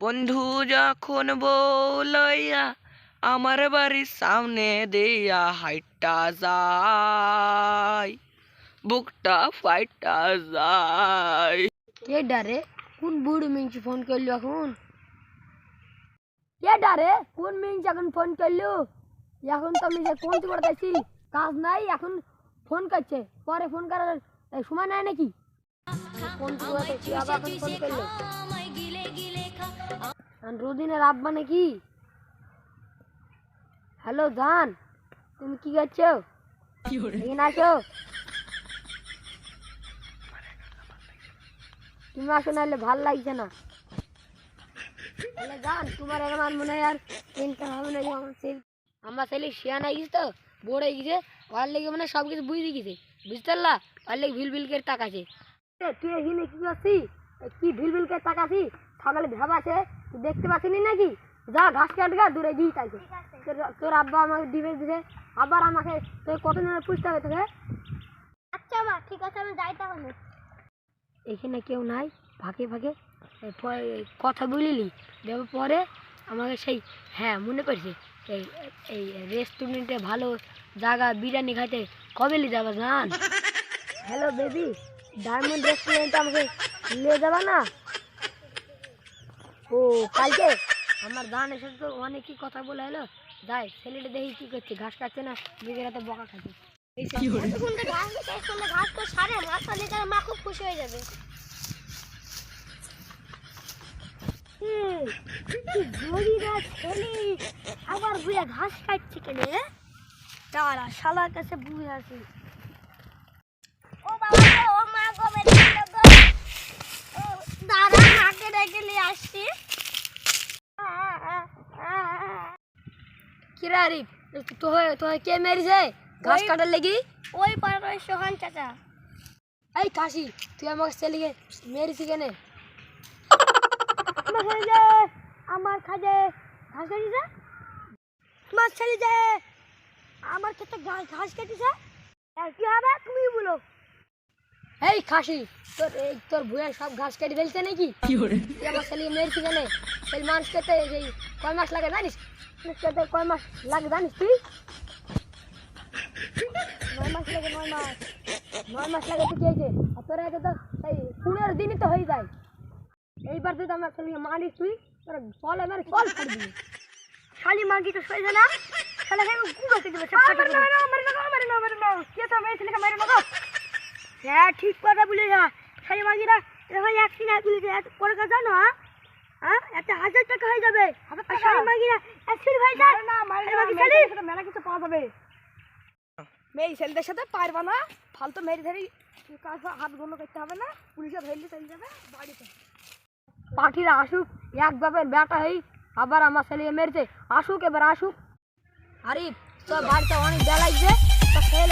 বন্ধু যখন বউ লইয়া আমার বাড়ির সামনে দিয়া হাইটা যায়, বুকটা ফাইটা যায়। কে ডারে কোন বুড়ি মিংছি ফোন করলো এখন? কে ডারে কোন মিংছি এখন ফোন করলো? এখন তো আমি কোন করতেছি, কাজ নাই, এখন ফোন করছে, পরে ফোন করার সময় নাই নাকি? কোন করতেছি আবার এখন ফোন করলো রুদিনের আব্বা নাকি? হ্যালো জান, তুমি কি করছো? এখানে আসো, তুমি আসো, নাহলে ভাল লাগছে না। জান তোমার এখন আর মনে হয় আর টেনশন হবে না। আমার ছেলে শিয়ানা গেছে তো, বড় হয়ে গেছে, ওর লেগে মানে সব কিছু বুঝতে গেছে, বুঝতে পারলা? ওর লেগে ভিল ভিল করে তাকাছে। তুই এখানে কি করছিস? কি ভিল ভিল করে তাকাছি? সকালে ভেবাছে তুই দেখতে পাচ্ছিনি নাকি? যা ঘাস কাটগা দূরে গিয়ে তাইছে। তোর আব্বা আমাকে ডিভোর্স দিবে, আবার আমাকে তোর কত জনের পুষতে হবে তোকে। আচ্ছা মা, ঠিক আছে, আমি যাই তাহলে। এখানে কেউ নাই, ফাঁকে ফাঁকে কথা বলিলি দেব পরে আমাকে সেই, হ্যাঁ মনে পড়ছে, এই এই রেস্টুরেন্টে ভালো জায়গা বিরিয়ানি খাইতে কবে নিয়ে যাবো জান? হ্যালো বেবি, ডায়মন্ড রেস্টুরেন্টে আমাকে নিয়ে যাবা না? ও কালকে আমার গান এসে তো অনেকই কথা বলে এলো, যাই ছেলেটা দেখি কি করছে, ঘাস কাটছে না নিজের হাতে বকা খাচ্ছে। ঘাস তো সারে মা খুব খুশি হয়ে যাবে। আবার বুঝে ঘাস কাটছে কেনে? তারা শালার কাছে বুঝে আছে। ও বাবা গো, ও মা গো, বেরিয়ে গো, দাঁড়া হাতে রেখে নিয়ে আসছি। কিরা আরিফ, তো কে মেরেছে ঘাস কাটার লেগি? ওই পাড়ার ওই সোহান চাচা। এই কাশি, তুই আমার ছেলেকে মেরেছি কেনে? আমার খাজে ঘাস কাটিছে, তোমার ছেলে যে আমার ক্ষেত্রে ঘাস কাটিছে, আর কি হবে তুমি বলো। এই খাসি, তোর ভুঁয়ে সব ঘাস কেটে ফেলছে নাকি? তুই আমার ছেলে মেরেছি কেন? সেই মানুষ খেতে কয় মাস লাগে জানিস? খেতে কয় মাস লাগে জানিস তুই? 9 মাস লাগে, 9 মাস, 9 মাস লাগে। তুই খেয়েছে আর তোর আগে তো এই 15 দিনই তো হয়ে যায়। এইবার যদি আমার ছেলেকে মারিস তুই, তোর চল আমার চল ছাড় দিবি। শালি মাগি তো সইছে না, শালা কেন গুঁড়ো খেতে দেবে? হ্যাঁ ঠিক কথা বলে যা। শালি মাগিরা এরকম একদিন করে জানো? হ্যাঁ, একটা 1000 টাকা হয়ে যাবে। শালি মাগিরা একদিন হয়ে যায় না, মেলা কিছু পাওয়া যাবে। মেয়ে ছেলেদের সাথে পারবা না, ফালতু মেরে ধরে হাত গন্ধ করতে হবে না, পুলিশে ধরলে চলে যাবে বাড়িতে। পাখিরা আসুক, এক বাপের বেটা হই, আবার আমার ছেলে মেরেছে, আসুক এবার আসুক। আরে তোর বাড়িতে অনেক বেলা লাগছে, তা খেয়ে